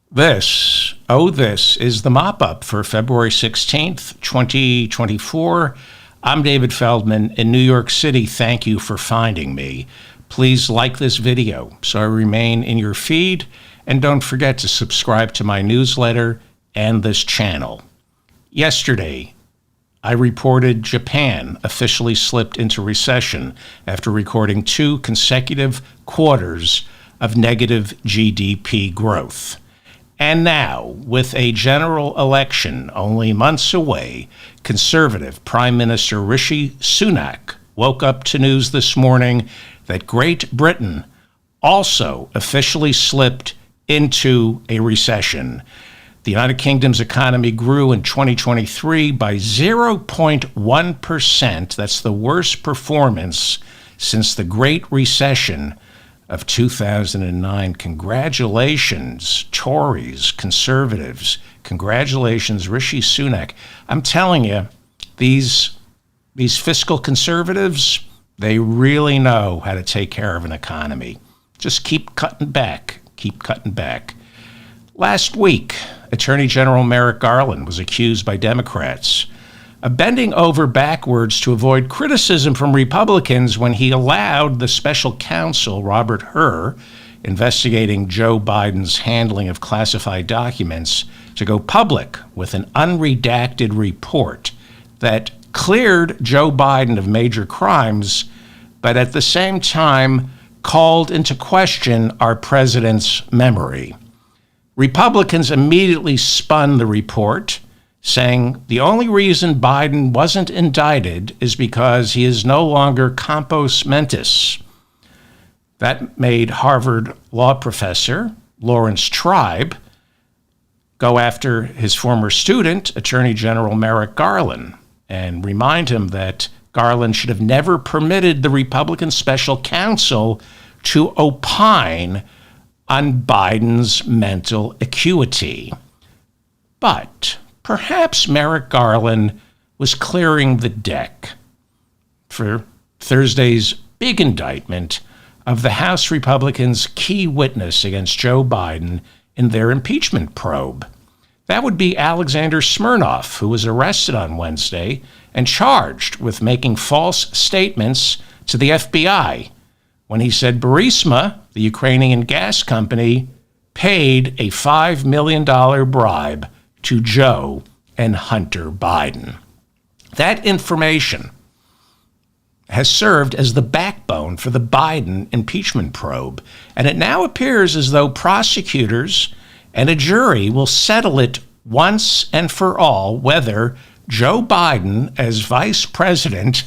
This is the mop-up for February 16th, 2024. I'm David Feldman in New York City. Thank you for finding me. Please like this video so I remain in your feed, and don't forget to subscribe to my newsletter and this channel. Yesterday, I reported Japan officially slipped into recession after recording 2 consecutive quarters of negative GDP growth. And now, with a general election only months away, conservative Prime Minister Rishi Sunak woke up to news this morning that Great Britain also officially slipped into a recession. The United Kingdom's economy grew in 2023 by 0.1%. That's the worst performance since the Great Recession of 2009. Congratulations, Tories, conservatives. Congratulations, Rishi Sunak. I'm telling you, these fiscal conservatives, they really know how to take care of an economy. Just keep cutting back. Keep cutting back. Last week, Attorney General Merrick Garland was accused by Democrats of bending over backwards to avoid criticism from Republicans when he allowed the special counsel, Robert Hur, investigating Joe Biden's handling of classified documents, to go public with an unredacted report that cleared Joe Biden of major crimes, but at the same time called into question our president's memory. Republicans immediately spun the report, saying the only reason Biden wasn't indicted is because he is no longer compos mentis. That made Harvard law professor Lawrence Tribe go after his former student, Attorney General Merrick Garland, and remind him that Garland should have never permitted the Republican special counsel to opine on Biden's mental acuity. But perhaps Merrick Garland was clearing the deck for Thursday's big indictment of the House Republicans' key witness against Joe Biden in their impeachment probe. That would be Alexander Smirnov, who was arrested on Wednesday and charged with making false statements to the FBI when he said Burisma, the Ukrainian gas company, paid a $5 million bribe to Joe and Hunter Biden. That information has served as the backbone for the Biden impeachment probe, and it now appears as though prosecutors and a jury will settle it once and for all whether Joe Biden, as vice president,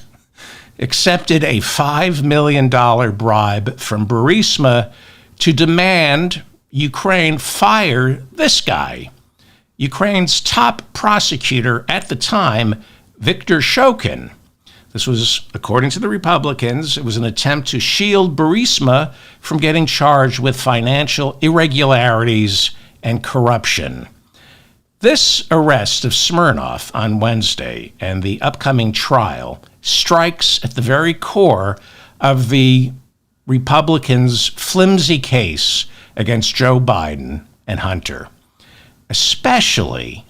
accepted a $5 million bribe from Burisma to demand Ukraine fire this guy. Ukraine's top prosecutor at the time, Viktor Shokin. This was, according to the Republicans, it was an attempt to shield Burisma from getting charged with financial irregularities and corruption. This arrest of Smirnov on Wednesday and the upcoming trial strikes at the very core of the Republicans' flimsy case against Joe Biden and Hunter, especially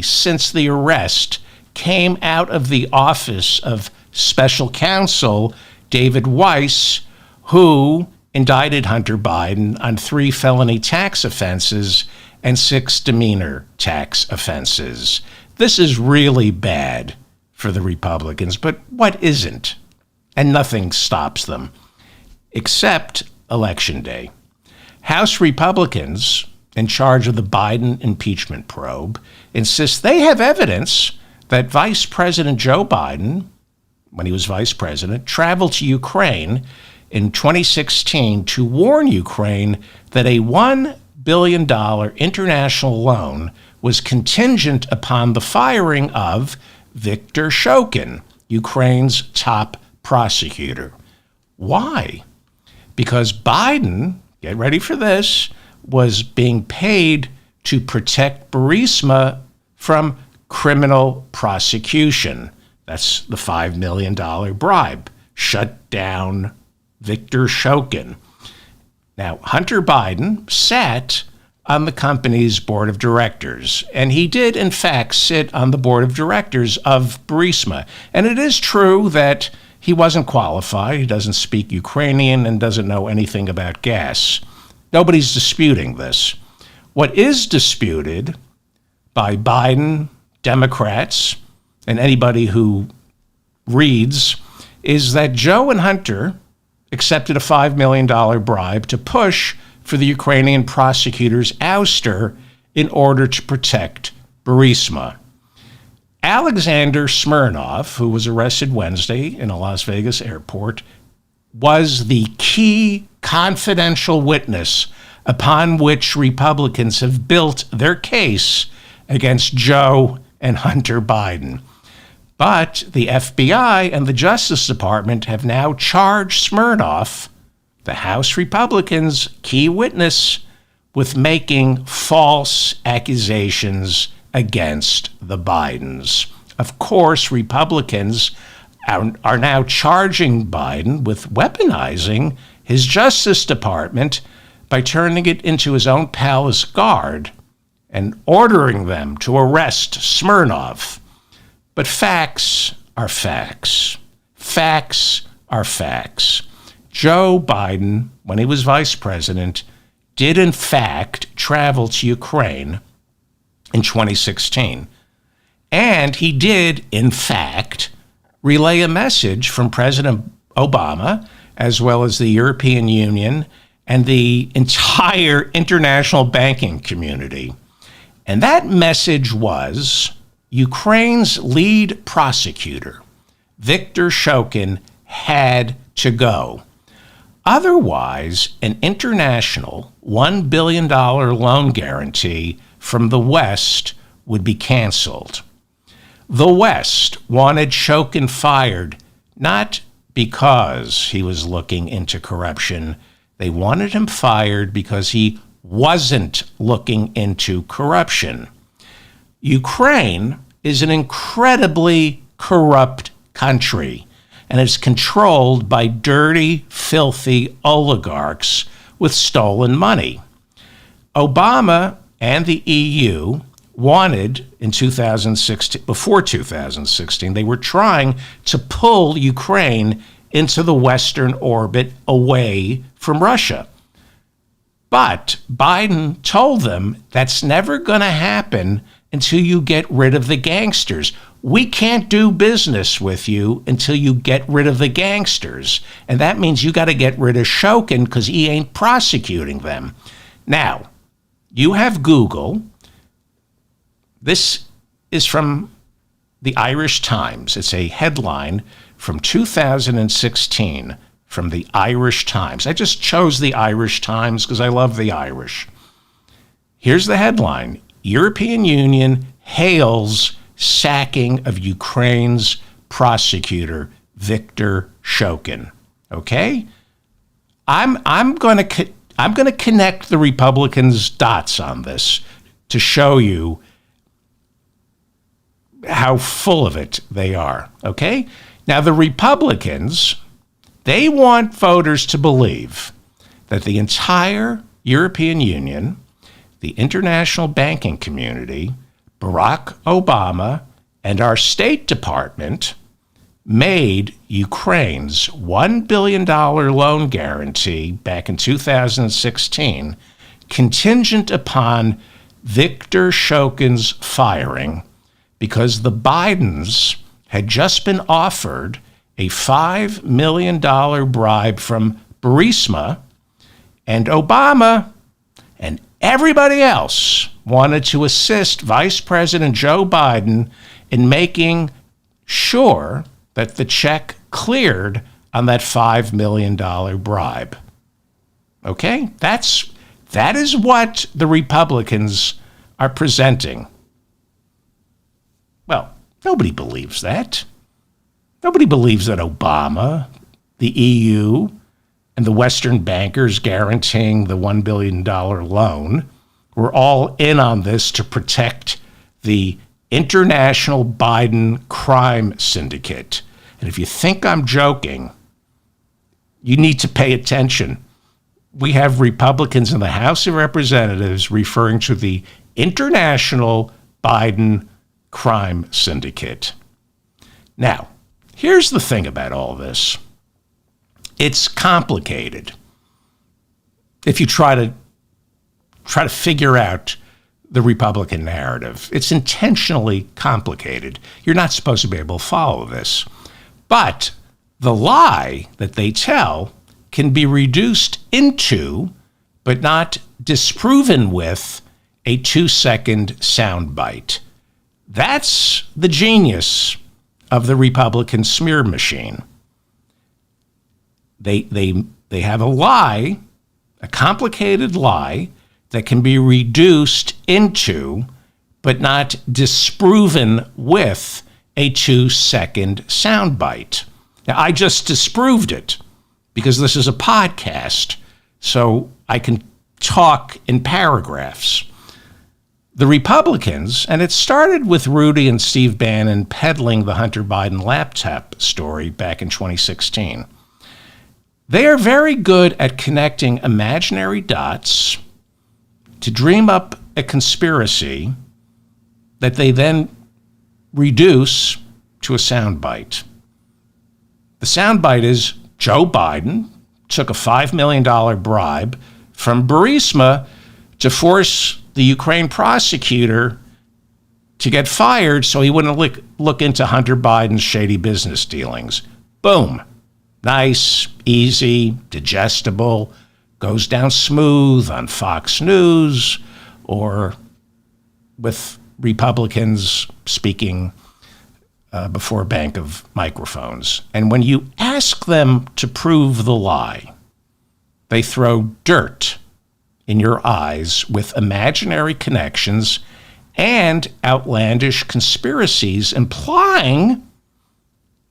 since the arrest came out of the office of special counsel David Weiss, who indicted Hunter Biden on 3 felony tax offenses and 6 demeanor tax offenses. This is really bad for the Republicans, but what isn't? And nothing stops them, except Election Day. House Republicans in charge of the Biden impeachment probe insist they have evidence that Vice President Joe Biden, when he was vice president, traveled to Ukraine in 2016 to warn Ukraine that a $1 billion international loan was contingent upon the firing of Viktor Shokin, Ukraine's top prosecutor. Why? Because Biden, get ready for this, was being paid to protect Burisma from criminal prosecution. That's the $5 million bribe. Shut down Viktor Shokin. Now, Hunter Biden sat on the company's board of directors. And he did, in fact, sit on the board of directors of Burisma. And it is true that he wasn't qualified. He doesn't speak Ukrainian and doesn't know anything about gas. Nobody's disputing this. What is disputed by Biden, Democrats, and anybody who reads is that Joe and Hunter accepted a $5 million bribe to push for the Ukrainian prosecutor's ouster in order to protect Burisma. Alexander Smirnov, who was arrested Wednesday in a Las Vegas airport, was the key confidential witness upon which Republicans have built their case against Joe and Hunter Biden. But the FBI and the Justice Department have now charged Smirnov, the House Republicans' key witness, with making false accusations against the Bidens. Of course, Republicans are now charging Biden with weaponizing his Justice Department by turning it into his own palace guard and ordering them to arrest Smirnov. But facts are facts. Facts are facts. Joe Biden, when he was vice president, did in fact travel to Ukraine in 2016. And he did, in fact, relay a message from President Obama, as well as the European Union and the entire international banking community. And that message was Ukraine's lead prosecutor, Viktor Shokin, had to go. Otherwise, an international $1 billion loan guarantee from the West would be canceled. The West wanted Shokin fired not because he was looking into corruption. They wanted him fired because he wasn't looking into corruption. Ukraine is an incredibly corrupt country, and it's controlled by dirty, filthy oligarchs with stolen money. Obama and the EU wanted in 2016, before 2016, they were trying to pull Ukraine into the Western orbit away from Russia. But Biden told them that's never going to happen until you get rid of the gangsters. We can't do business with you until you get rid of the gangsters. And that means you got to get rid of Shokin because he ain't prosecuting them. Now, you have Google. This is from the Irish Times. It's a headline from 2016 from the Irish Times. I just chose the Irish Times because I love the Irish. Here's the headline. European Union hails sacking of Ukraine's prosecutor, Viktor Shokin. Okay? I'm going to connect the Republicans' dots on this to show you how full of it they are. Okay? Now, the Republicans, they want voters to believe that the entire European Union, the international banking community, Barack Obama, and our State Department made Ukraine's $1 billion loan guarantee back in 2016 contingent upon Viktor Shokin's firing because the Bidens had just been offered a $5 million bribe from Burisma, and Obama and everybody else wanted to assist Vice President Joe Biden in making sure that the check cleared on that $5 million bribe. Okay? That is what the Republicans are presenting. Well, nobody believes that. Nobody believes that Obama, the EU, and the Western bankers guaranteeing the $1 billion loan were all in on this to protect the international Biden crime syndicate. And if you think I'm joking, you need to pay attention. we have Republicans in the House of Representatives referring to the international Biden crime syndicate. Now, here's the thing about all this. It's complicated. If you try to figure out the Republican narrative, it's intentionally complicated. You're not supposed to be able to follow this. But the lie that they tell can be reduced into, but not disproven with, a 2-second soundbite. That's the genius of the Republican smear machine. They have a lie, a complicated lie, that can be reduced into, but not disproven with, a 2-second soundbite. Now, I just disproved it because this is a podcast, so I can talk in paragraphs. The Republicans, and it started with Rudy and Steve Bannon peddling the Hunter Biden laptop story back in 2016. They are very good at connecting imaginary dots to dream up a conspiracy that they then reduce to a soundbite. The soundbite is Joe Biden took a $5 million bribe from Burisma to force the Ukraine prosecutor to get fired so he wouldn't look into Hunter Biden's shady business dealings. Boom. Nice, easy, digestible, goes down smooth on Fox News or with Republicans speaking before a bank of microphones. And when you ask them to prove the lie, they throw dirt in your eyes with imaginary connections and outlandish conspiracies implying,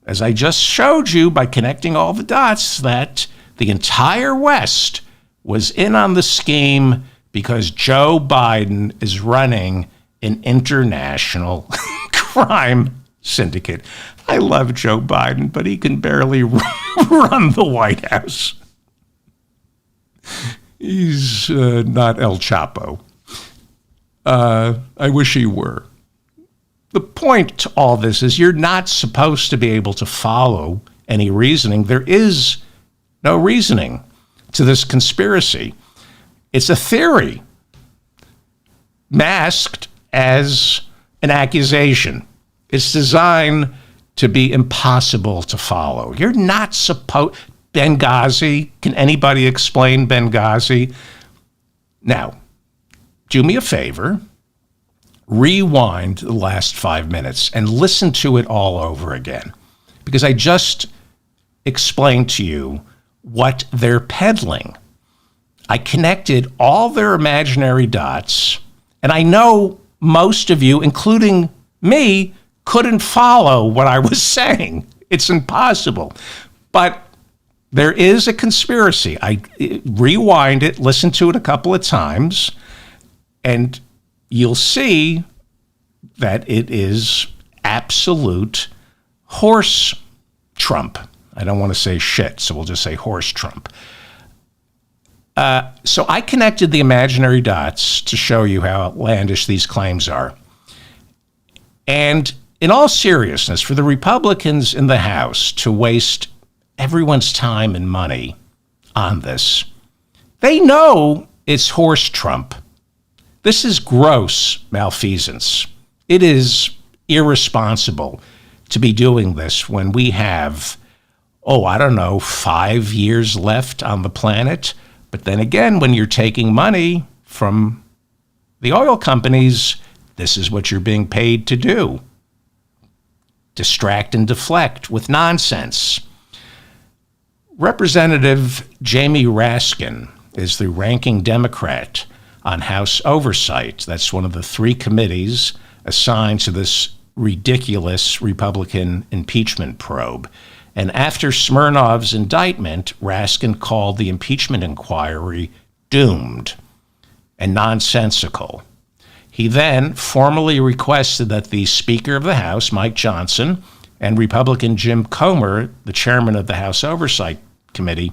as I just showed you by connecting all the dots, that the entire West was in on the scheme because Joe Biden is running an international crime syndicate. I love Joe Biden, but he can barely run the White House. He's not El Chapo. I wish he were. The point to all this is you're not supposed to be able to follow any reasoning. There is no reasoning to this conspiracy. It's a theory masked as an accusation. It's designed to be impossible to follow. You're not supposed... Benghazi, can anybody explain Benghazi? Now, do me a favor, rewind the last 5 minutes and listen to it all over again, because I just explained to you what they're peddling. I connected all their imaginary dots, and I know most of you, including me, couldn't follow what I was saying. It's impossible. But there is a conspiracy. I rewind it, listen to it a couple of times, and you'll see that it is absolute horse Trump. I don't want to say shit, so we'll just say horse Trump. So I connected the imaginary dots to show you how outlandish these claims are. And in all seriousness, for the Republicans in the House to waste everyone's time and money on this, they know it's horse Trump. This is gross malfeasance. It is irresponsible to be doing this when we have, 5 years left on the planet. But then again, when you're taking money from the oil companies, this is what you're being paid to do. Distract and deflect with nonsense. Representative Jamie Raskin is the ranking Democrat on House Oversight. That's one of the 3 committees assigned to this ridiculous Republican impeachment probe. And after Smirnov's indictment, Raskin called the impeachment inquiry doomed and nonsensical. He then formally requested that the Speaker of the House, Mike Johnson, and Republican Jim Comer, the chairman of the House Oversight Committee,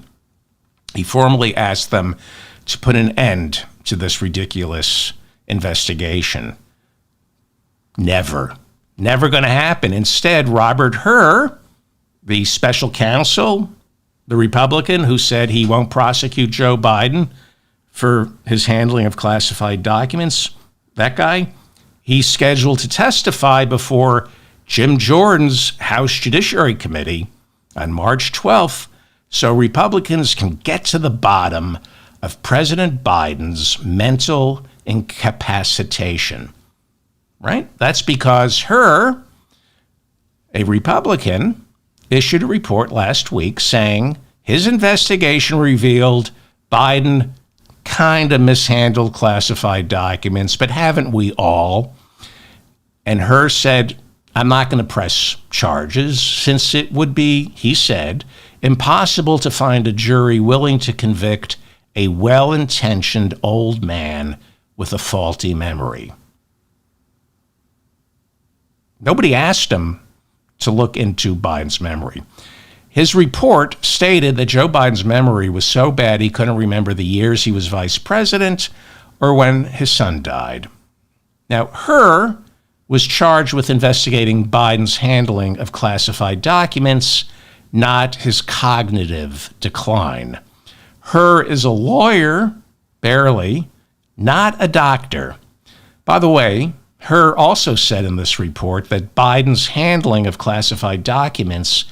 He formally asked them to put an end to this ridiculous investigation. Never going to happen. Instead, Robert Hur, the special counsel, the Republican who said he won't prosecute Joe Biden for his handling of classified documents, that guy, he's scheduled to testify before Jim Jordan's House Judiciary Committee on March 12th, so Republicans can get to the bottom of President Biden's mental incapacitation. Right? That's because Hur, a Republican, issued a report last week saying his investigation revealed Biden kind of mishandled classified documents, but haven't we all? And Hur said, I'm not going to press charges since it would be, he said, impossible to find a jury willing to convict a well-intentioned old man with a faulty memory. Nobody asked him to look into Biden's memory. His report stated that Joe Biden's memory was so bad he couldn't remember the years he was vice president or when his son died. Now, Hur was charged with investigating Biden's handling of classified documents, not his cognitive decline. Hur is a lawyer, barely, not a doctor. By the way, Hur also said in this report that Biden's handling of classified documents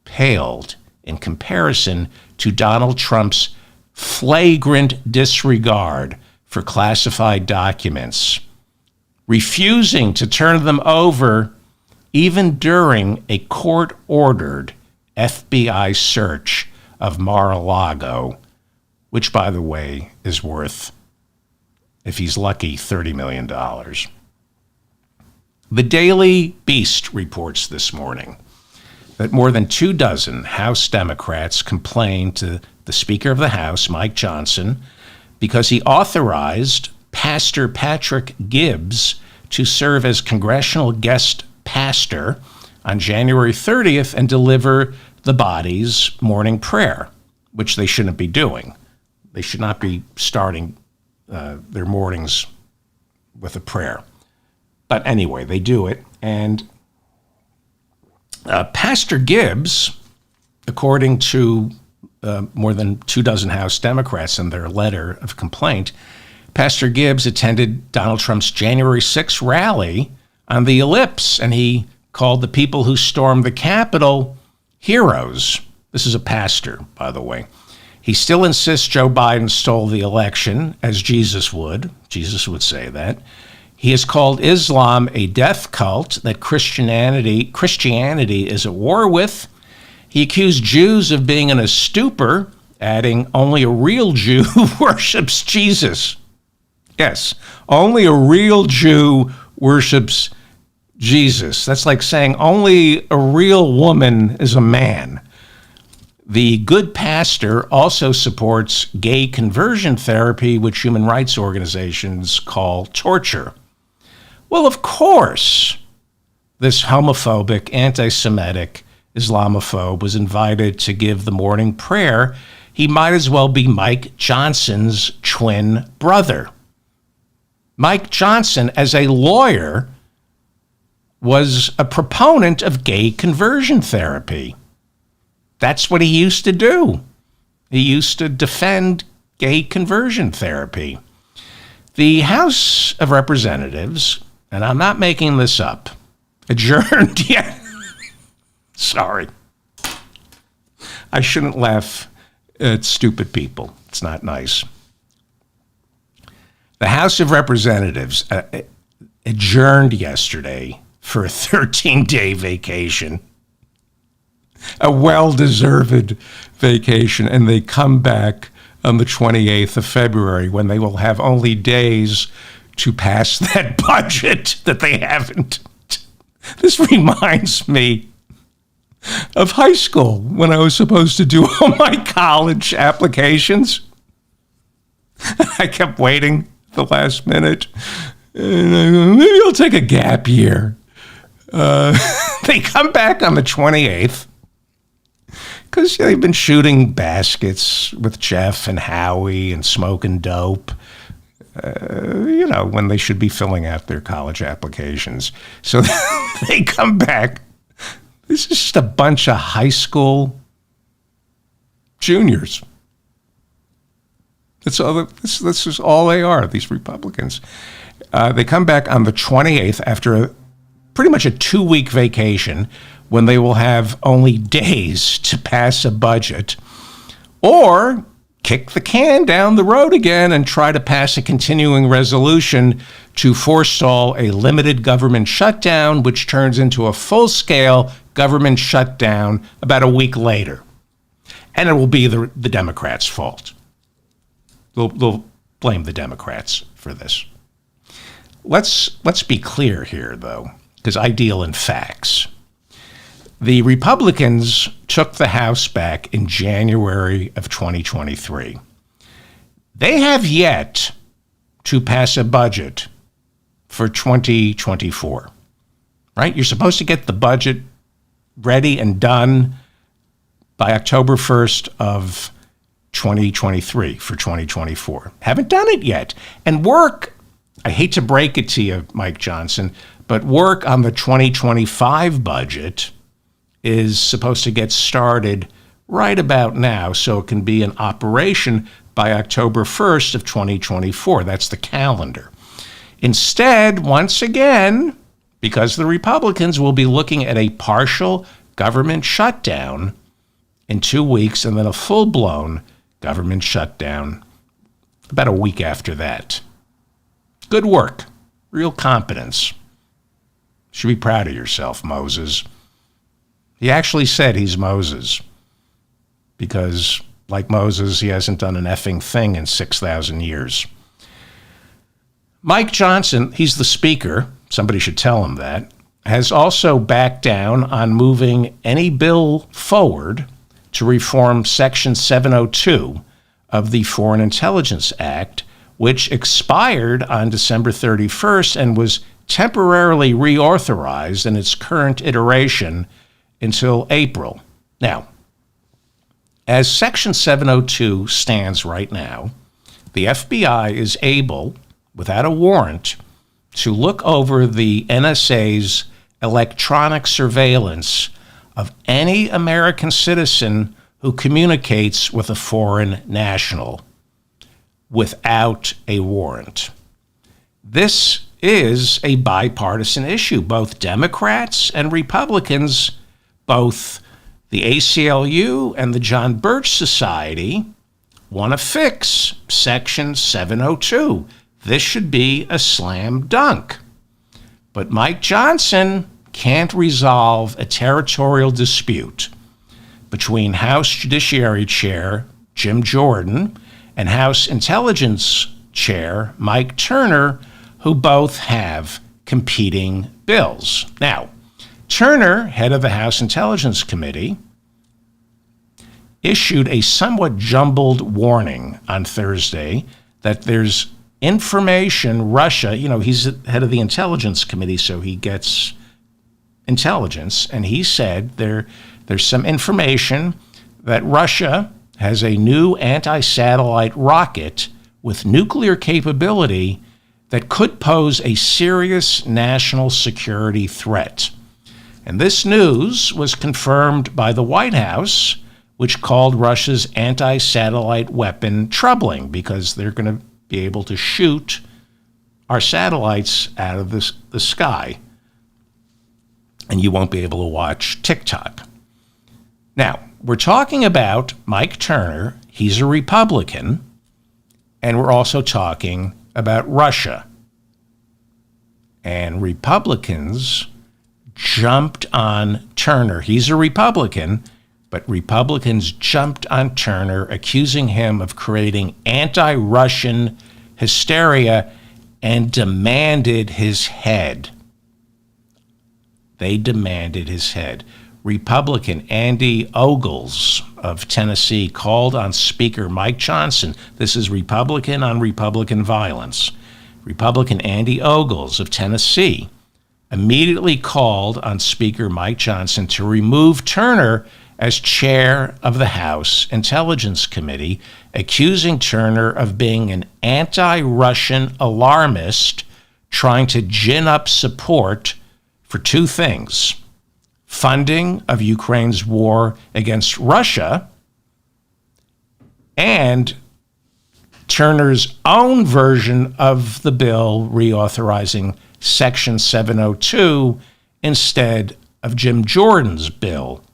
paled in comparison to Donald Trump's flagrant disregard for classified documents, refusing to turn them over even during a court-ordered FBI search of Mar-a-Lago, which, by the way, is worth, if he's lucky, $30 million. The Daily Beast reports this morning that more than 24 House Democrats complained to the Speaker of the House, Mike Johnson, because he authorized Pastor Patrick Gibbs to serve as congressional guest pastor on January 30th and deliver the body's morning prayer, which they shouldn't be doing. They should not be starting their mornings with a prayer. But anyway, they do it. And Pastor Gibbs, according to more than 24 House Democrats in their letter of complaint, Pastor Gibbs attended Donald Trump's January 6th rally on the Ellipse, and he called the people who stormed the Capitol heroes. This is a pastor, by the way. He still insists Joe Biden stole the election, as Jesus would. Jesus would say that. He has called Islam a death cult that Christianity is at war with. He accused Jews of being in a stupor, adding, only a real Jew worships Jesus. Yes, only a real Jew worships Jesus. That's like saying only a real woman is a man. The good pastor also supports gay conversion therapy, which human rights organizations call torture. Well, of course, this homophobic, anti-Semitic Islamophobe was invited to give the morning prayer. He might as well be Mike Johnson's twin brother. Mike Johnson, as a lawyer, was a proponent of gay conversion therapy. That's what he used to do. He used to defend gay conversion therapy. The House of Representatives, and I'm not making this up, adjourned yet. Sorry. I shouldn't laugh at stupid people. It's not nice. The House of Representatives adjourned yesterday for a 13-day vacation, a well-deserved vacation, and they come back on the 28th of February when they will have only days to pass that budget that they haven't. This reminds me of high school when I was supposed to do all my college applications. I kept waiting the last minute. And I go, maybe I'll take a gap year. They come back on the 28th, Because they've been shooting baskets with Jeff and Howie and smoking dope, when they should be filling out their college applications. So they come back. This is just a bunch of high school juniors. This is all they are, these Republicans. They come back on the 28th after pretty much a 2-week vacation, when they will have only days to pass a budget, or kick the can down the road again and try to pass a continuing resolution to forestall a limited government shutdown, which turns into a full-scale government shutdown about a week later. And it will be the Democrats' fault. They'll blame the Democrats for this. Let's be clear here, though, because I deal in facts. The Republicans took the House back in January of 2023. They have yet to pass a budget for 2024, right? You're supposed to get the budget ready and done by October 1st of 2023 for 2024. Haven't done it yet. And work, I hate to break it to you, Mike Johnson, but work on the 2025 budget is supposed to get started right about now, so it can be in operation by October 1st of 2024. That's the calendar. Instead, once again, because the Republicans will be looking at a partial government shutdown in 2 weeks and then a full-blown government shutdown about a week after that. Good work. Real competence. Should be proud of yourself, Moses. He actually said he's Moses because, like Moses, he hasn't done an effing thing in 6,000 years. Mike Johnson, he's the speaker, somebody should tell him that, has also backed down on moving any bill forward to reform Section 702 of the Foreign Intelligence Act, which expired on December 31st and was temporarily reauthorized in its current iteration until April. Now, as Section 702 stands right now, the FBI is able, without a warrant, to look over the NSA's electronic surveillance of any American citizen who communicates with a foreign national without a warrant. This is a bipartisan issue. Both Democrats and Republicans, both the ACLU and the John Birch Society, want to fix Section 702. This should be a slam dunk. But Mike Johnson can't resolve a territorial dispute between House Judiciary Chair Jim Jordan and House Intelligence Chair Mike Turner, who both have competing bills. Now, Turner, head of the House Intelligence Committee, issued a somewhat jumbled warning on Thursday that there's information Russia, he's head of the Intelligence Committee, so he gets intelligence, and he said there's some information that Russia has a new anti-satellite rocket with nuclear capability that could pose a serious national security threat. And this news was confirmed by the White House, which called Russia's anti-satellite weapon troubling because they're going to be able to shoot our satellites out of the sky, and you won't be able to watch TikTok. Now, we're talking about Mike Turner. He's a Republican, and we're also talking about Russia. And Republicans jumped on Turner. He's a Republican, but Republicans jumped on Turner, accusing him of creating anti-Russian hysteria and demanded his head. They demanded his head. Republican Andy Ogles of Tennessee called on Speaker Mike Johnson. This is Republican on Republican violence. Republican Andy Ogles of Tennessee immediately called on Speaker Mike Johnson to remove Turner as chair of the House Intelligence Committee, accusing Turner of being an anti-Russian alarmist trying to gin up support for two things: funding of Ukraine's war against Russia and Turner's own version of the bill reauthorizing Section 702 instead of Jim Jordan's bill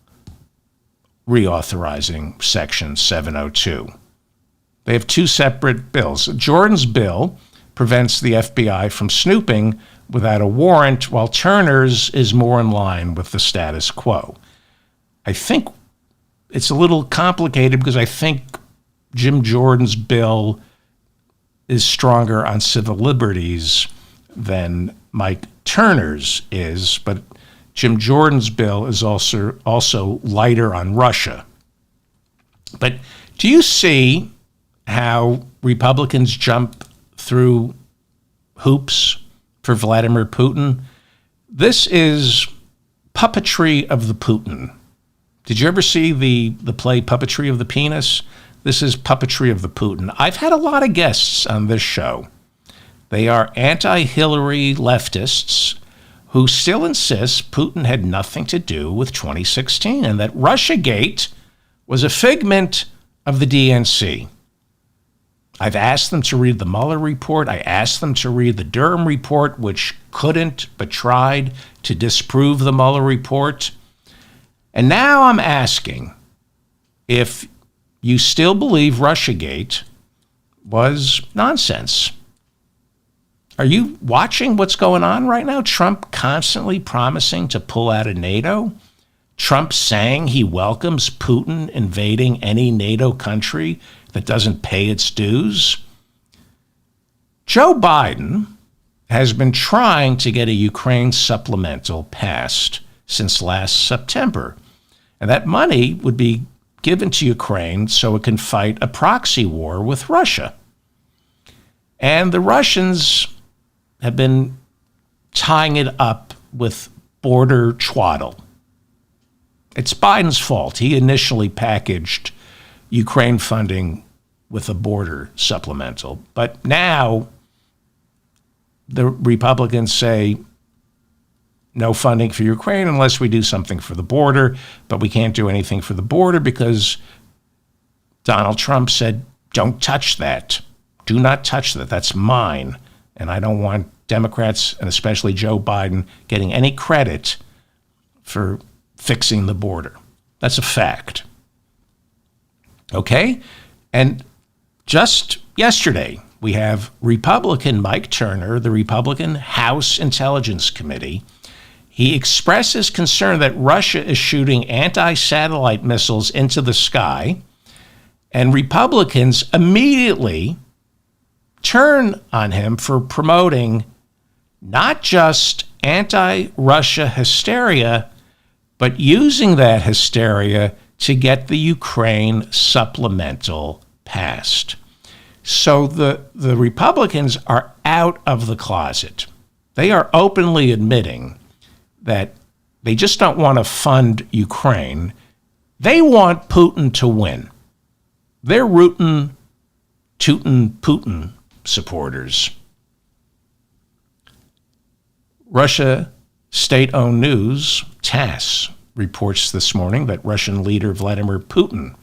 reauthorizing Section 702. They have two separate bills. Jordan's bill prevents the FBI from snooping without a warrant, while Turner's is more in line with the status quo. I think it's a little complicated because I think Jim Jordan's bill is stronger on civil liberties than Mike Turner's is, but Jim Jordan's bill is also lighter on Russia. But do you see how Republicans jump through hoops for Vladimir Putin? This is puppetry of the Putin. Did you ever see the play Puppetry of the Penis? This is puppetry of the Putin. I've had a lot of guests on this show. They are anti-Hillary leftists who still insist Putin had nothing to do with 2016 and that Russiagate was a figment of the DNC. I've asked them to read the Mueller report. I asked them to read the Durham report, which couldn't but tried to disprove the Mueller report. And now I'm asking if you still believe Russiagate was nonsense. Are you watching what's going on right now? Trump constantly promising to pull out of NATO. Trump saying he welcomes Putin invading any NATO country that doesn't pay its dues. Joe Biden has been trying to get a Ukraine supplemental passed since last September. And that money would be given to Ukraine so it can fight a proxy war with Russia. And the Russians have been tying it up with border twaddle. It's Biden's fault. He initially packaged Ukraine funding with a border supplemental. But now the Republicans say no funding for Ukraine unless we do something for the border, but we can't do anything for the border because Donald Trump said, don't touch that. Do not touch that. That's mine. And I don't want Democrats, and especially Joe Biden, getting any credit for fixing the border. That's a fact. Okay? And just yesterday, we have Republican Mike Turner, the Republican House Intelligence Committee. He expresses concern that Russia is shooting anti-satellite missiles into the sky, and Republicans immediately turn on him for promoting not just anti-Russia hysteria, but using that hysteria to get the Ukraine supplemental passed. So the Republicans are out of the closet. They are openly admitting that they just don't want to fund Ukraine. They want Putin to win. They're rootin' Putin supporters. Russia state-owned news, TASS, reports this morning that Russian leader Vladimir Putin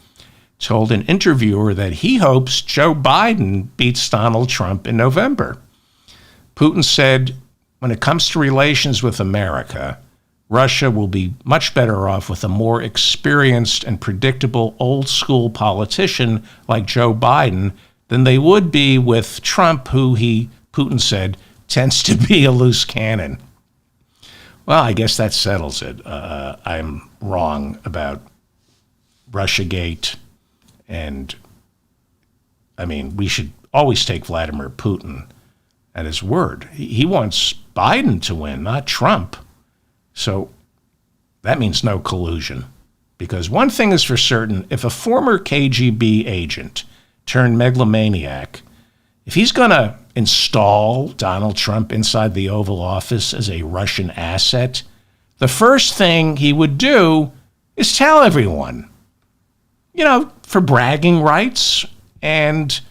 told an interviewer that he hopes Joe Biden beats Donald Trump in November. Putin said, when it comes to relations with America, Russia will be much better off with a more experienced and predictable old-school politician like Joe Biden than they would be with Trump, who Putin said, tends to be a loose cannon. Well, I guess that settles it. I'm wrong about Russiagate, and I mean, we should always take Vladimir Putin at his word. He wants Biden to win, not Trump. So that means no collusion. Because one thing is for certain, if a former KGB agent turned megalomaniac, if he's going to install Donald Trump inside the Oval Office as a Russian asset, the first thing he would do is tell everyone, for bragging rights and,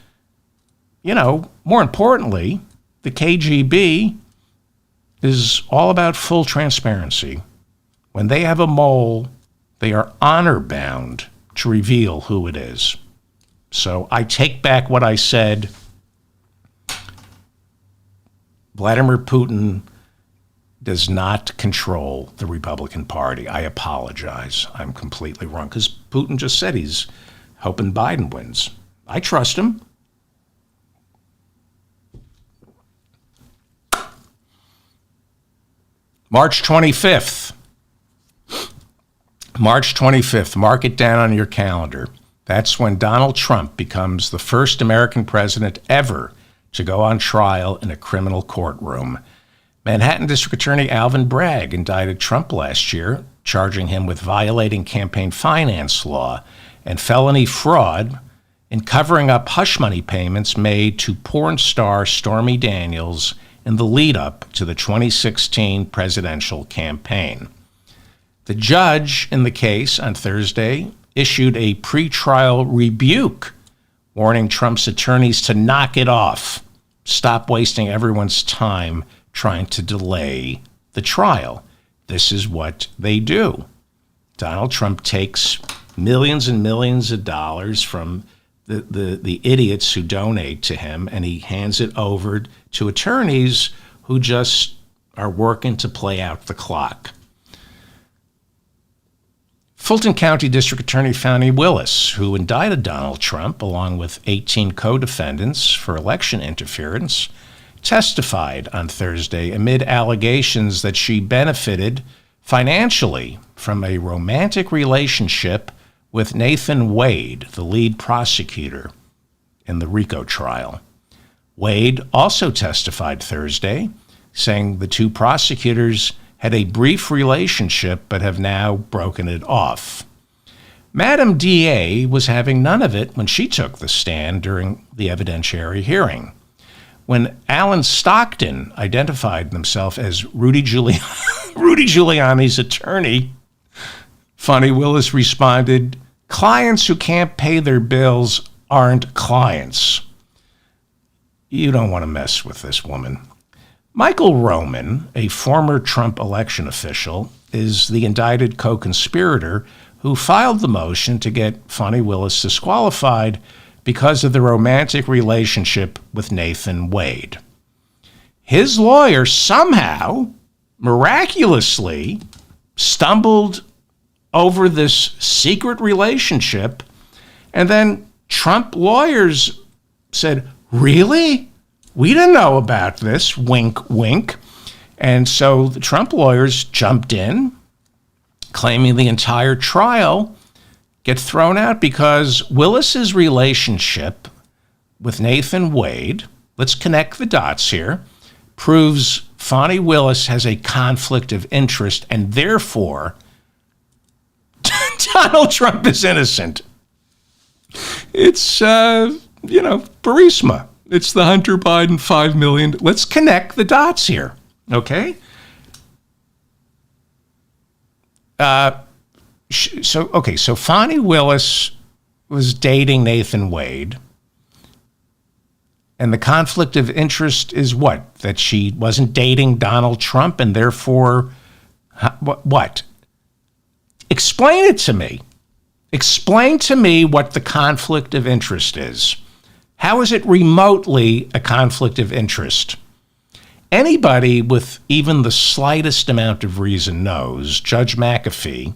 more importantly, the KGB is all about full transparency. When they have a mole, they are honor bound to reveal who it is. So I take back what I said. Vladimir Putin does not control the Republican Party. I apologize. I'm completely wrong, because Putin just said he's hoping Biden wins. I trust him. March 25th. March 25th. Mark it down on your calendar. That's when Donald Trump becomes the first American president ever to go on trial in a criminal courtroom. Manhattan District Attorney Alvin Bragg indicted Trump last year, charging him with violating campaign finance law and felony fraud in covering up hush money payments made to porn star Stormy Daniels in the lead-up to the 2016 presidential campaign. The judge in the case on Thursday issued a pretrial rebuke, warning Trump's attorneys to knock it off, stop wasting everyone's time trying to delay the trial. This is what they do. Donald Trump takes millions and millions of dollars from the idiots who donate to him, and he hands it over to attorneys who just are working to play out the clock. Fulton County District Attorney Fani Willis, who indicted Donald Trump along with 18 co-defendants for election interference, testified on Thursday amid allegations that she benefited financially from a romantic relationship with Nathan Wade, the lead prosecutor in the RICO trial. Wade also testified Thursday, saying the two prosecutors had a brief relationship but have now broken it off. Madam DA was having none of it when she took the stand during the evidentiary hearing. When Alan Stockton identified himself as Rudy Giuliani's attorney, Fani Willis responded, "Clients who can't pay their bills aren't clients." You don't want to mess with this woman. Michael Roman, a former Trump election official, is the indicted co-conspirator who filed the motion to get Fani Willis disqualified because of the romantic relationship with Nathan Wade. His lawyer somehow, miraculously, stumbled over this secret relationship, and then Trump lawyers said, "Really? We didn't know about this," wink, wink. And so the Trump lawyers jumped in, claiming the entire trial get thrown out because Willis's relationship with Nathan Wade, let's connect the dots here, proves Fani Willis has a conflict of interest, and therefore Donald Trump is innocent. It's, Burisma. It's the Hunter Biden 5 million. Let's connect the dots here, okay? So Fani Willis was dating Nathan Wade, and the conflict of interest is what? That she wasn't dating Donald Trump, and therefore, what? Explain it to me. Explain to me what the conflict of interest is. How is it remotely a conflict of interest? Anybody with even the slightest amount of reason knows Judge McAfee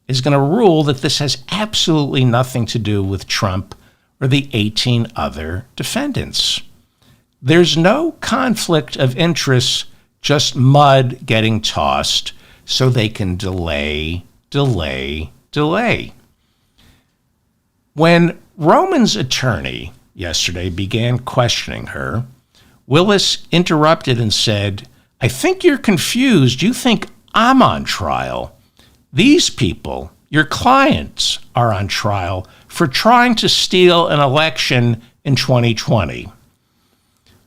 is going to rule that this has absolutely nothing to do with Trump or the 18 other defendants. There's no conflict of interest, just mud getting tossed so they can delay. When Roman's attorney yesterday began questioning her, Willis interrupted and said, "I think you're confused. You think I'm on trial. These people, your clients, are on trial for trying to steal an election in 2020.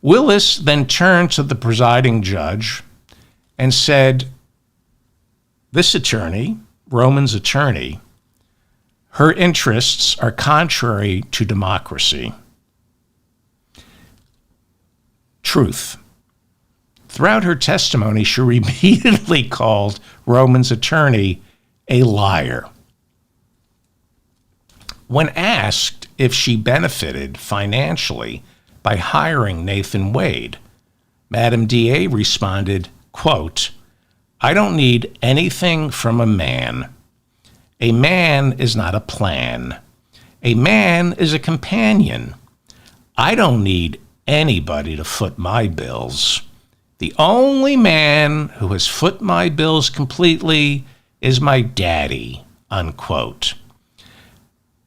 Willis then turned to the presiding judge and said, "This attorney, Roman's attorney, her interests are contrary to democracy. Truth. Throughout her testimony, she repeatedly called Roman's attorney a liar. When asked if she benefited financially by hiring Nathan Wade, Madam DA responded, quote, "I don't need anything from a man. A man is not a plan. A man is a companion. I don't need anybody to foot my bills. The only man who has foot my bills completely is my daddy," unquote.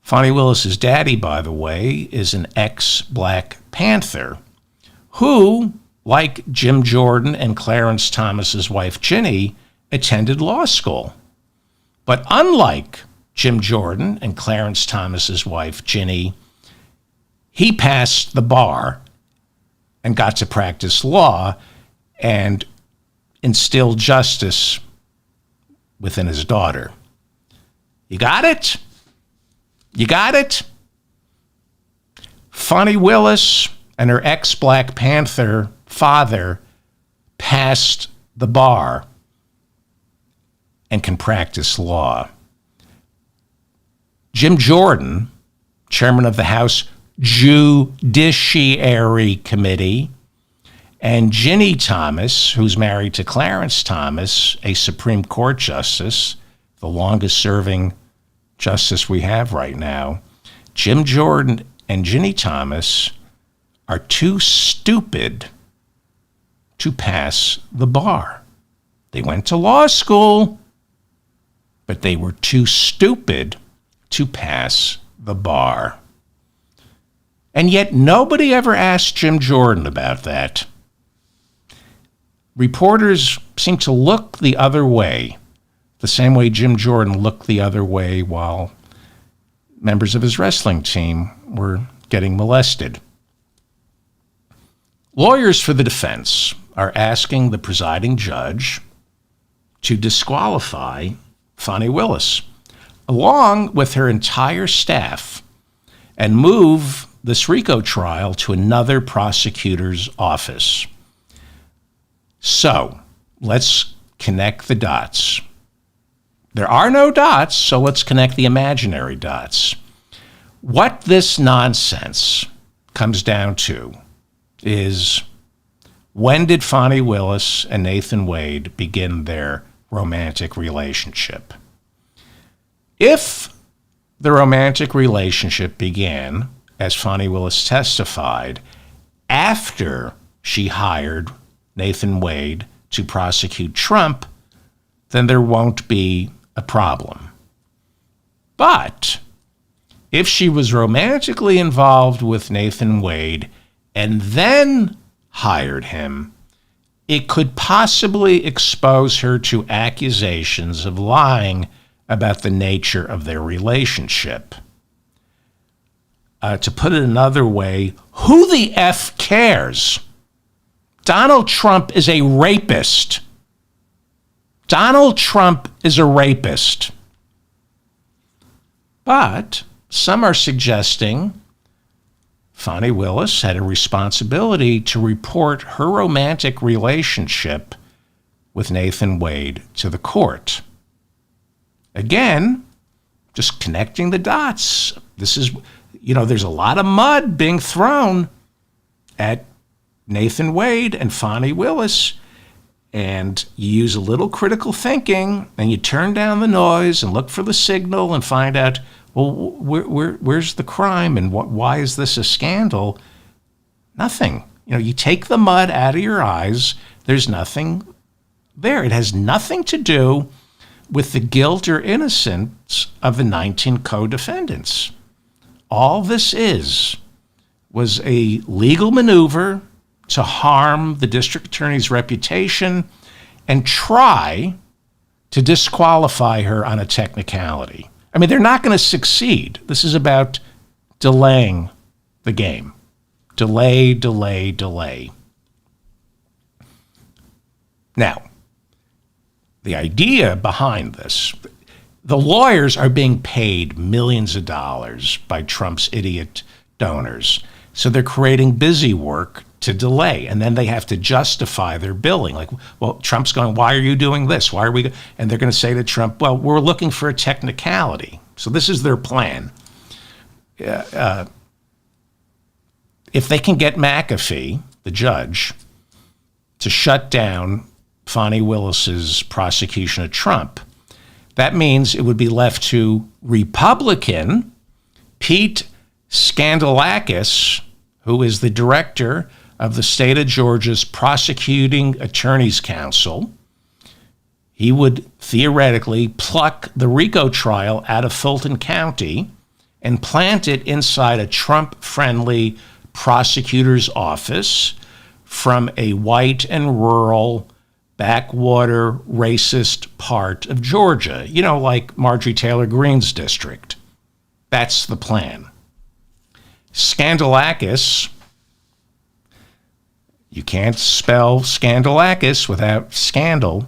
Fani Willis's daddy, by the way, is an ex-Black Panther who, like Jim Jordan and Clarence Thomas's wife Ginny, attended law school. But unlike Jim Jordan and Clarence Thomas's wife Ginny, he passed the bar and got to practice law and instill justice within his daughter. You got it? You got it? Fani Willis and her ex-Black Panther father passed the bar and can practice law. Jim Jordan, chairman of the House Judiciary Committee, and Ginny Thomas, who's married to Clarence Thomas, a Supreme Court justice, the longest-serving justice we have right now, Jim Jordan and Ginny Thomas are too stupid to pass the bar. They went to law school, but they were too stupid to pass the bar. And yet nobody ever asked Jim Jordan about that. Reporters seem to look the other way, the same way Jim Jordan looked the other way while members of his wrestling team were getting molested. Lawyers for the defense are asking the presiding judge to disqualify Fani Willis, along with her entire staff, and move this RICO trial to another prosecutor's office. So, let's connect the dots. There are no dots, so let's connect the imaginary dots. What this nonsense comes down to is, when did Fani Willis and Nathan Wade begin their romantic relationship? If the romantic relationship began, as Fani Willis testified, after she hired Nathan Wade to prosecute Trump, then there won't be a problem. But if she was romantically involved with Nathan Wade and then hired him, it could possibly expose her to accusations of lying about the nature of their relationship. To put it another way, who the F cares? Donald Trump is a rapist. Donald Trump is a rapist. But some are suggesting Fani Willis had a responsibility to report her romantic relationship with Nathan Wade to the court. Again, just connecting the dots. This is, there's a lot of mud being thrown at Nathan Wade and Fani Willis, and you use a little critical thinking, and you turn down the noise and look for the signal and find out, well, where's the crime, and why is this a scandal? Nothing. You take the mud out of your eyes, there's nothing there. It has nothing to do with the guilt or innocence of the 19 co-defendants. All this was a legal maneuver to harm the district attorney's reputation and try to disqualify her on a technicality. I mean, they're not going to succeed. This is about delaying the game. Delay, delay, delay. Now, the idea behind this, The lawyers are being paid millions of dollars by Trump's idiot donors. So they're creating busy work to delay. And then they have to justify their billing. Like, well, Trump's going, why are you doing this? Why are we? And they're going to say to Trump, well, we're looking for a technicality. So this is their plan. If they can get McAfee, the judge, to shut down Fani Willis's prosecution of Trump, that means it would be left to Republican Pete Scandalakis, who is the director of the state of Georgia's Prosecuting Attorneys Council. He would theoretically pluck the RICO trial out of Fulton County and plant it inside a Trump-friendly prosecutor's office from a white and rural backwater racist part of Georgia, like Marjorie Taylor Greene's district. That's the plan. Scandalakis, you can't spell Scandalakis without scandal.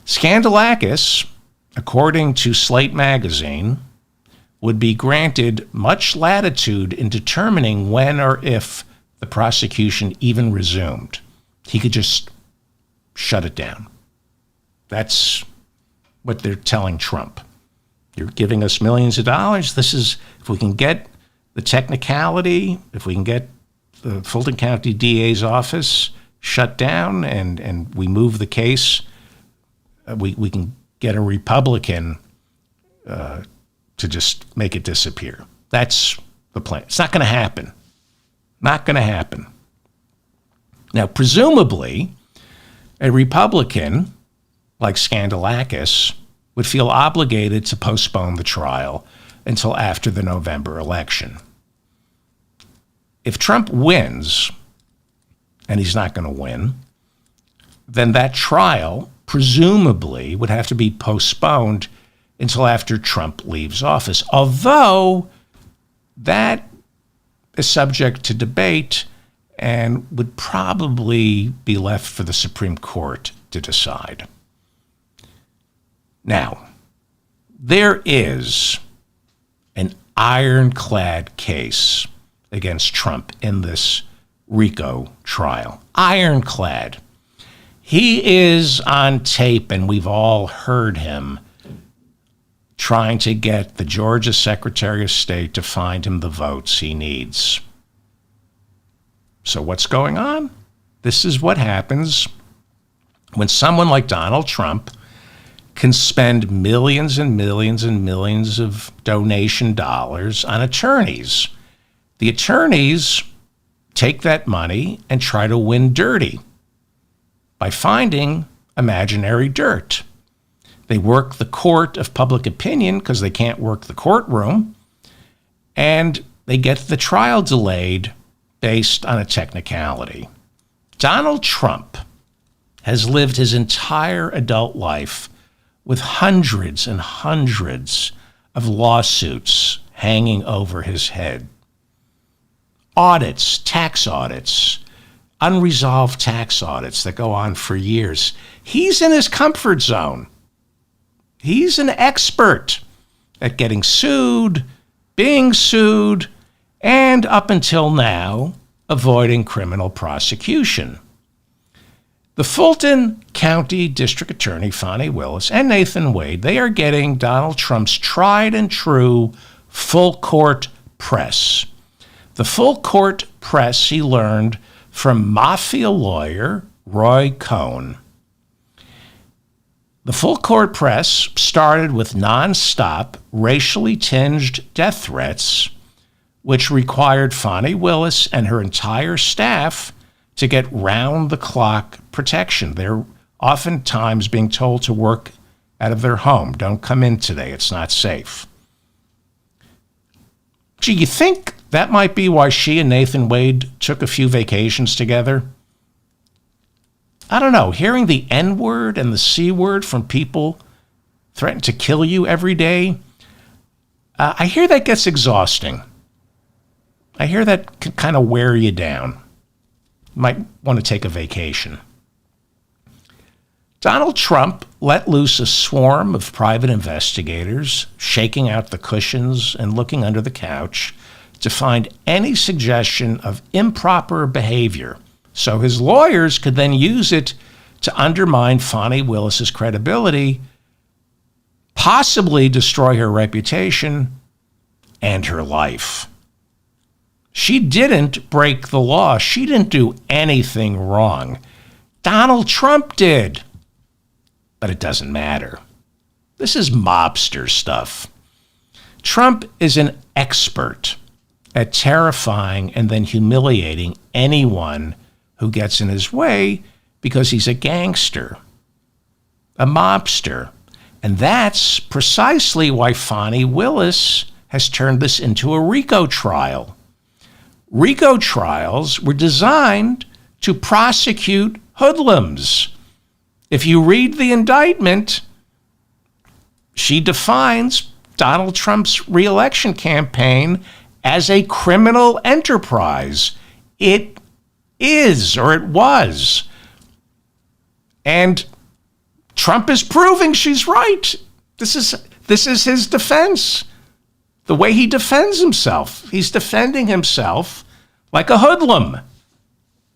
Scandalakis, according to Slate magazine, would be granted much latitude in determining when or if the prosecution even resumed. He could just shut it down. That's what they're telling Trump. You're giving us millions of dollars. This is, if we can get the technicality, if we can get the Fulton County DA's office shut down and we move the case, we can get a Republican to just make it disappear. That's the plan. It's not going to happen. Not going to happen. Now, presumably, a Republican like Scandalakis would feel obligated to postpone the trial until after the November election. If Trump wins, and he's not going to win, then that trial presumably would have to be postponed until after Trump leaves office, although that is subject to debate and would probably be left for the Supreme Court to decide. Now, there is an ironclad case against Trump in this RICO trial. Ironclad. He is on tape, and we've all heard him trying to get the Georgia Secretary of State to find him the votes he needs. So what's going on? This is what happens when someone like Donald Trump can spend millions and millions and millions of donation dollars on attorneys. The attorneys take that money and try to win dirty by finding imaginary dirt. They work the court of public opinion because they can't work the courtroom, and they get the trial delayed based on a technicality. Donald Trump has lived his entire adult life with hundreds and hundreds of lawsuits hanging over his head. Audits, tax audits, unresolved tax audits that go on for years. He's in his comfort zone. He's an expert at getting sued, being sued, and up until now, avoiding criminal prosecution. The Fulton County District Attorney, Fani Willis, and Nathan Wade, they are getting Donald Trump's tried and true full court press. The full court press he learned from mafia lawyer Roy Cohn. The full court press started with nonstop, racially tinged death threats, which required Fani Willis and her entire staff to get round-the-clock protection. They're oftentimes being told to work out of their home. Don't come in today. It's not safe. Gee, you think that might be why she and Nathan Wade took a few vacations together? I don't know. Hearing the N-word and the C-word from people threatening to kill you every day, I hear that gets exhausting. I hear that can kind of wear you down. You might want to take a vacation. Donald Trump let loose a swarm of private investigators, shaking out the cushions and looking under the couch to find any suggestion of improper behavior, so his lawyers could then use it to undermine Fani Willis's credibility, possibly destroy her reputation and her life. She didn't break the law. She didn't do anything wrong. Donald Trump did. But it doesn't matter. This is mobster stuff. Trump is an expert at terrifying and then humiliating anyone who gets in his way because he's a gangster, a mobster. And that's precisely why Fani Willis has turned this into a RICO trial. RICO trials were designed to prosecute hoodlums. If you read the indictment, she defines Donald Trump's reelection campaign as a criminal enterprise. It is, or it was. And Trump is proving she's right. This is his defense. The way he defends himself. He's defending himself like a hoodlum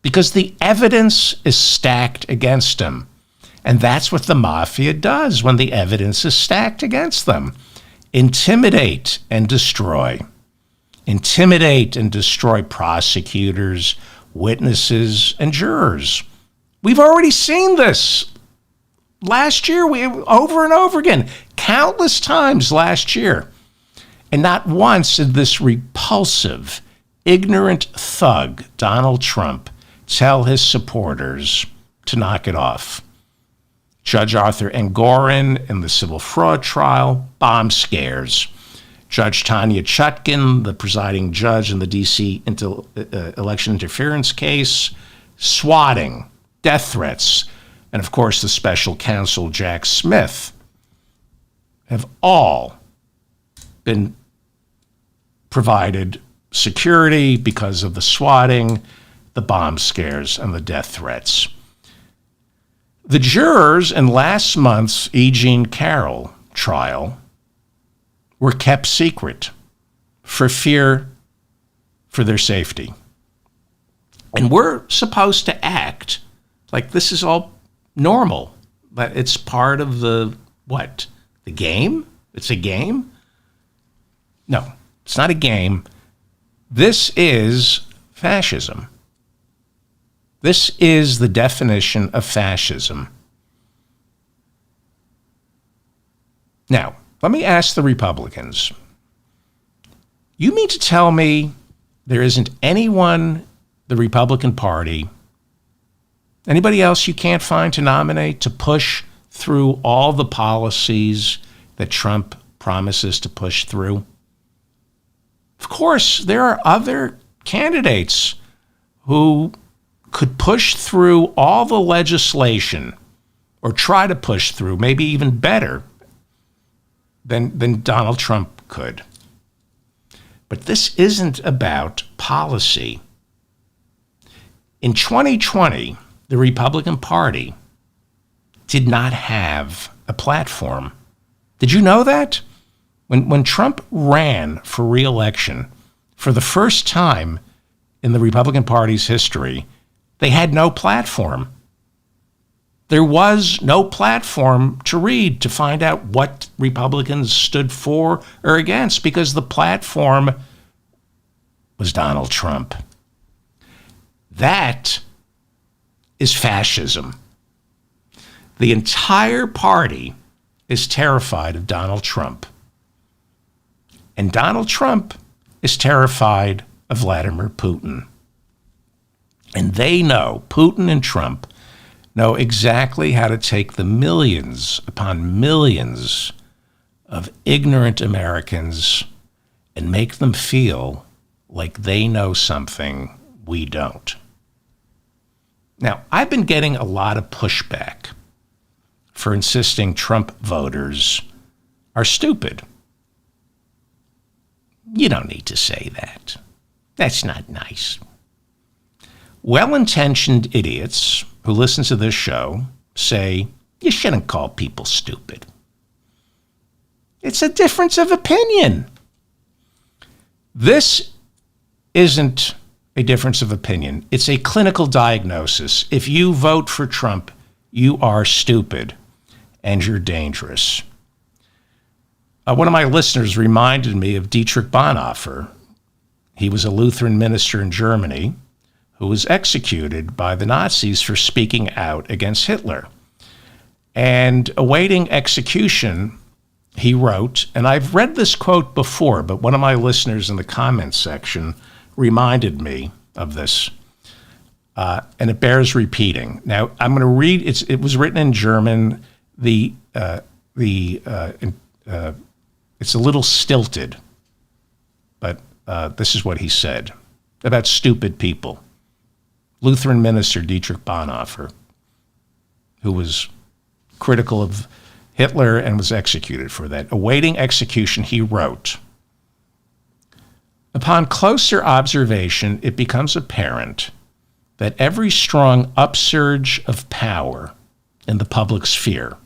because the evidence is stacked against him. And that's what the mafia does when the evidence is stacked against them. Intimidate and destroy. Intimidate and destroy prosecutors, witnesses, and jurors. We've already seen this last year, over and over again, countless times last year. And not once did this repulsive, ignorant thug, Donald Trump, tell his supporters to knock it off. Judge Arthur Engoron in the civil fraud trial, bomb scares. Judge Tanya Chutkin, the presiding judge in the D.C. election interference case, swatting, death threats, and of course the special counsel Jack Smith have all been provided security because of the swatting, the bomb scares, and the death threats. The jurors in last month's E. Jean Carroll trial were kept secret for fear for their safety. And we're supposed to act like this is all normal, but it's part of the, what? The game? It's a game? No, it's not a game. This is fascism. This is the definition of fascism. Now, let me ask the Republicans. You mean to tell me there isn't anyone, the Republican Party, anybody else you can't find to nominate to push through all the policies that Trump promises to push through? Of course, there are other candidates who could push through all the legislation or try to push through, maybe even better than Donald Trump could. But this isn't about policy. In 2020, the Republican Party did not have a platform. Did you know that? When Trump ran for re-election for the first time in the Republican Party's history, they had no platform. There was no platform to read to find out what Republicans stood for or against because the platform was Donald Trump. That is fascism. The entire party is terrified of Donald Trump. And Donald Trump is terrified of Vladimir Putin. And they know, Putin and Trump know exactly how to take the millions upon millions of ignorant Americans and make them feel like they know something we don't. Now, I've been getting a lot of pushback for insisting Trump voters are stupid. You don't need to say that. That's not nice. Well-intentioned idiots who listen to this show say, You shouldn't call people stupid. It's a difference of opinion. This isn't a difference of opinion. It's a clinical diagnosis. If you vote for Trump, you are stupid and you're dangerous. One of my listeners reminded me of Dietrich Bonhoeffer. He was a Lutheran minister in Germany who was executed by the Nazis for speaking out against Hitler. And awaiting execution, he wrote, and I've read this quote before, but one of my listeners in the comments section reminded me of this, and it bears repeating. Now, I'm going to read, it was written in German. It's a little stilted, but this is what he said about stupid people. Lutheran minister Dietrich Bonhoeffer, who was critical of Hitler and was executed for that. Awaiting execution, he wrote, "Upon closer observation, it becomes apparent that every strong upsurge of power in the public sphere,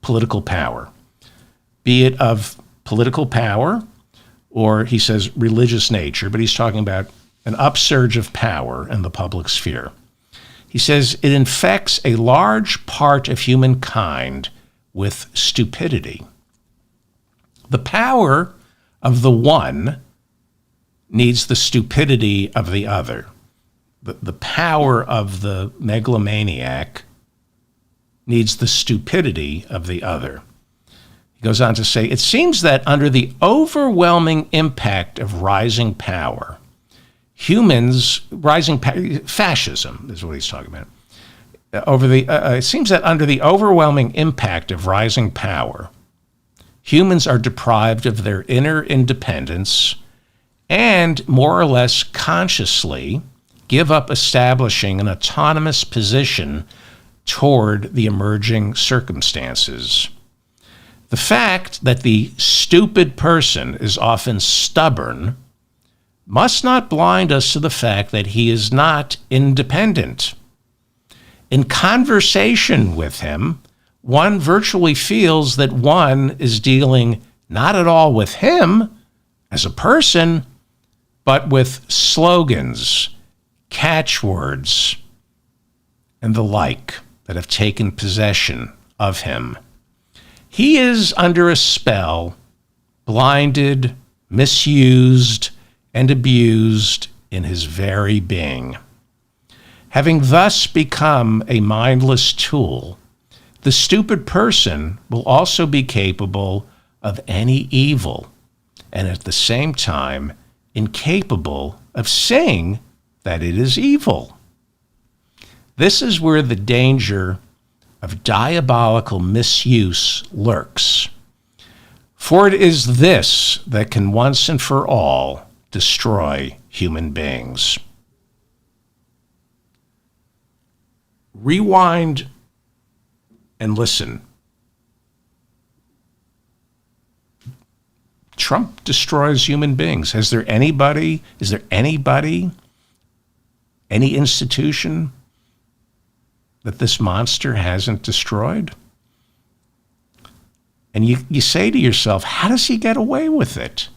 political power, be it of political power or, he says, religious nature, but he's talking about an upsurge of power in the public sphere. He says it infects a large part of humankind with stupidity. The power of the one needs the stupidity of the other. The power of the megalomaniac needs the stupidity of the other." He goes on to say, "It seems that under the overwhelming impact of rising power, fascism is what he's talking about. It seems that under the overwhelming impact of rising power, humans are deprived of their inner independence and more or less consciously give up establishing an autonomous position toward the emerging circumstances. The fact that the stupid person is often stubborn must not blind us to the fact that he is not independent. In conversation with him, one virtually feels that one is dealing not at all with him as a person, but with slogans, catchwords, and the like that have taken possession of him. He is under a spell, blinded, misused, and abused in his very being. Having thus become a mindless tool, the stupid person will also be capable of any evil, and at the same time incapable of saying that it is evil. This is where the danger of diabolical misuse lurks. For it is this that can once and for all destroy human beings." Rewind and listen. Trump destroys human beings. Is there anybody, any institution that this monster hasn't destroyed? And you say to yourself, how does he get away with it?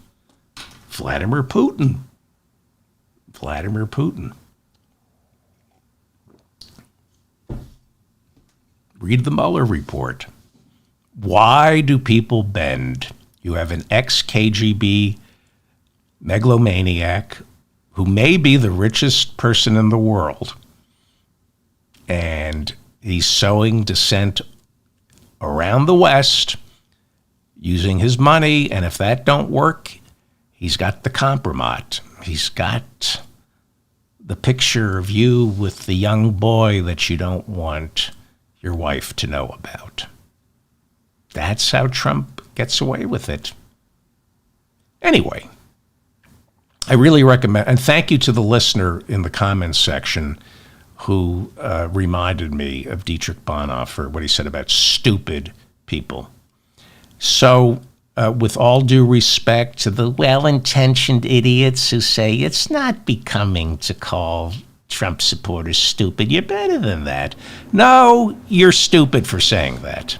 Vladimir Putin. Read the Mueller report. Why do people bend? You have an ex-KGB megalomaniac who may be the richest person in the world, and he's sowing dissent around the West using his money, and if that don't work, he's got the kompromat. He's got the picture of you with the young boy that you don't want your wife to know about. That's how Trump gets away with it. Anyway, I really recommend, and thank you to the listener in the comments section who reminded me of Dietrich Bonhoeffer, what he said about stupid people. So, with all due respect to the well-intentioned idiots who say it's not becoming to call Trump supporters stupid. You're better than that. No, you're stupid for saying that.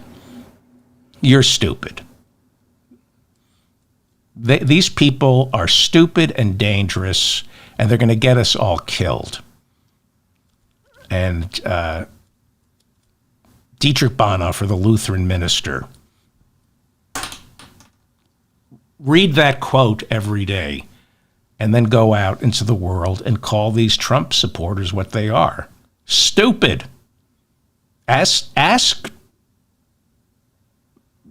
You're stupid. These people are stupid and dangerous, and they're going to get us all killed. And Dietrich Bonhoeffer, the Lutheran minister, read that quote every day and then go out into the world and call these Trump supporters what they are. Stupid. Ask.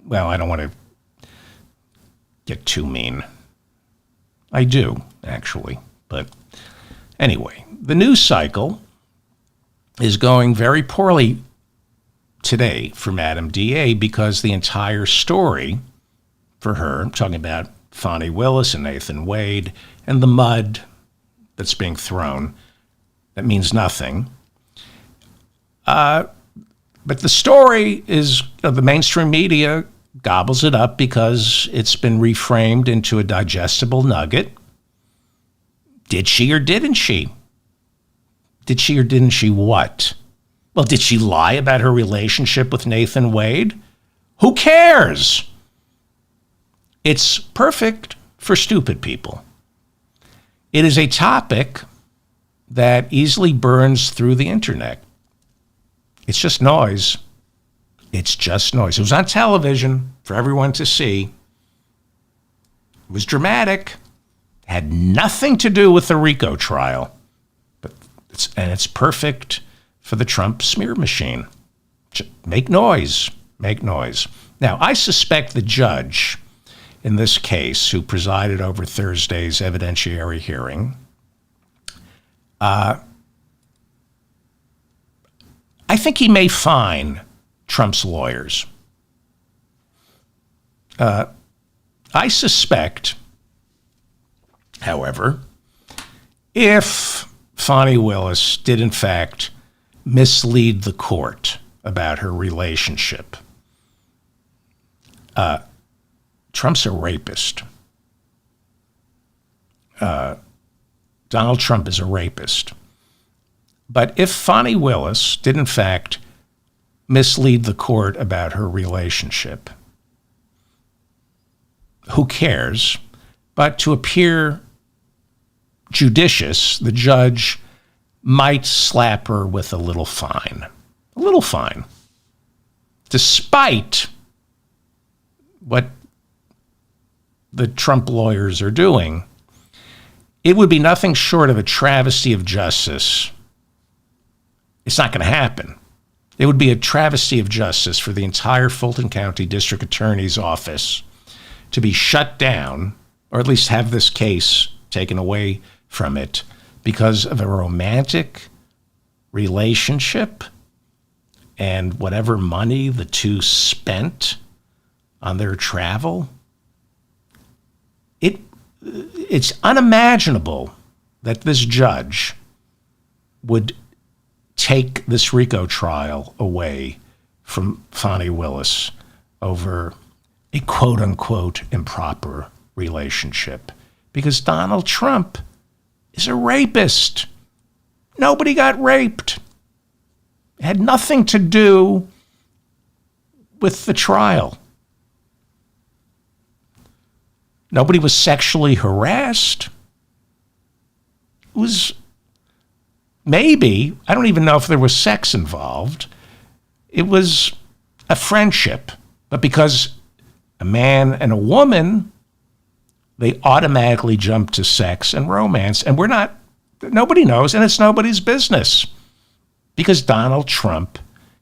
Well, I don't want to get too mean. I do, actually. But anyway, the news cycle is going very poorly today for Madam DA because the entire story for her, I'm talking about Fani Willis and Nathan Wade and the mud that's being thrown, that means nothing. But the story is, the mainstream media gobbles it up because it's been reframed into a digestible nugget. Did she or didn't she? Did she or didn't she what? Well, did she lie about her relationship with Nathan Wade? Who cares? It's perfect for stupid people. It is a topic that easily burns through the internet. It's just noise. It's just noise. It was on television for everyone to see. It was dramatic. It had nothing to do with the RICO trial. It's perfect for the Trump smear machine. Make noise. Make noise. Now, I suspect the judge in this case, who presided over Thursday's evidentiary hearing, I think he may fine Trump's lawyers. I suspect, however, if Fani Willis did in fact mislead the court about her relationship, Trump's a rapist. Donald Trump is a rapist. But if Fani Willis did in fact mislead the court about her relationship, who cares? But to appear judicious, the judge might slap her with a little fine. A little fine. Despite what the Trump lawyers are doing, it would be nothing short of a travesty of justice. It's not going to happen. It would be a travesty of justice for the entire Fulton County District Attorney's office to be shut down, or at least have this case taken away from it, because of a romantic relationship and whatever money the two spent on their travel. It's unimaginable that this judge would take this RICO trial away from Fani Willis over a quote-unquote improper relationship, because Donald Trump is a rapist. Nobody got raped. It had nothing to do with the trial. Nobody was sexually harassed. It was maybe, I don't even know if there was sex involved. It was a friendship. But because a man and a woman, they automatically jump to sex and romance. And nobody knows, and it's nobody's business. Because Donald Trump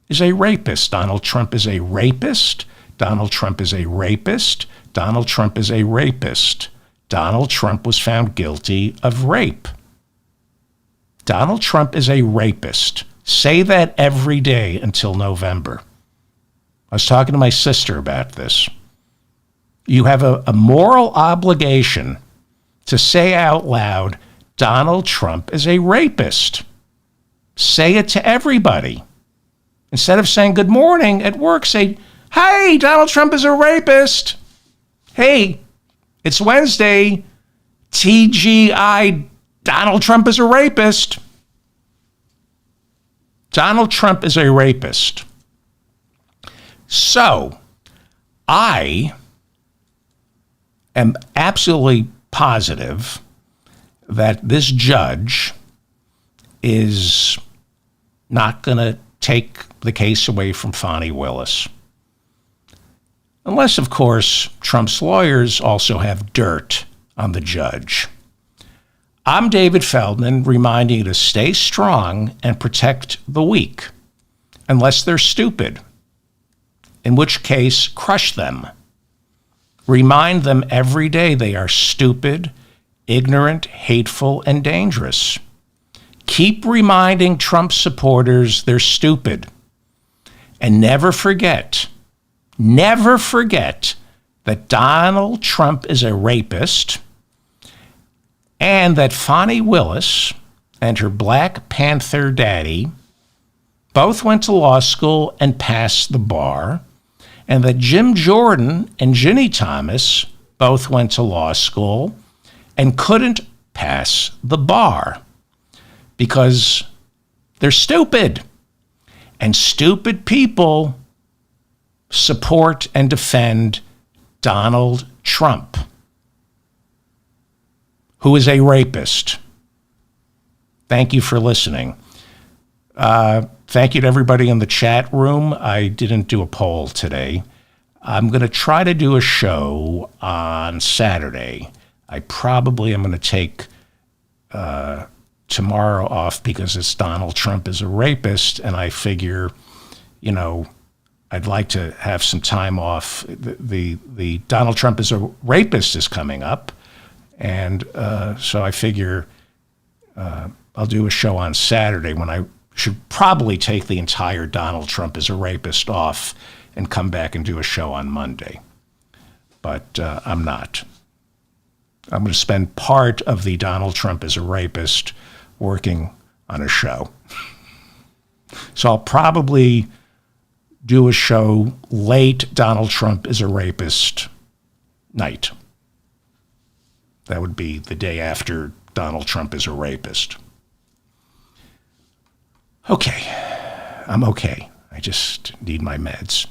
is a rapist. Donald Trump is a rapist. Donald Trump is a rapist. Donald Trump is a rapist. Donald Trump was found guilty of rape. Donald Trump is a rapist. Say that every day until November. I was talking to my sister about this. You have a moral obligation to say out loud, Donald Trump is a rapist. Say it to everybody. Instead of saying good morning at work, say, hey, Donald Trump is a rapist. Hey, it's Wednesday. TGI, Donald Trump is a rapist. Donald Trump is a rapist. So I am absolutely positive that this judge is not going to take the case away from Fani Willis. Unless, of course, Trump's lawyers also have dirt on the judge. I'm David Feldman, reminding you to stay strong and protect the weak, unless they're stupid, in which case, crush them. Remind them every day they are stupid, ignorant, hateful, and dangerous. Keep reminding Trump supporters they're stupid. And never forget that Donald Trump is a rapist and that Fani Willis and her Black Panther daddy both went to law school and passed the bar, and that Jim Jordan and Ginny Thomas both went to law school and couldn't pass the bar because they're stupid. And stupid people support and defend Donald Trump, who is a rapist. Thank you for listening. Thank you to everybody in the chat room. I didn't do a poll today. I'm going to try to do a show on Saturday. I probably am going to take tomorrow off because it's Donald Trump is a rapist, and I figure, I'd like to have some time off. The Donald Trump is a rapist is coming up, and so I figure I'll do a show on Saturday when I should probably take the entire Donald Trump is a rapist off and come back and do a show on Monday. But I'm not. I'm going to spend part of the Donald Trump is a rapist working on a show. So I'll probably do a show late Donald Trump is a rapist night. That would be the day after Donald Trump is a rapist. Okay, I'm okay. I just need my meds.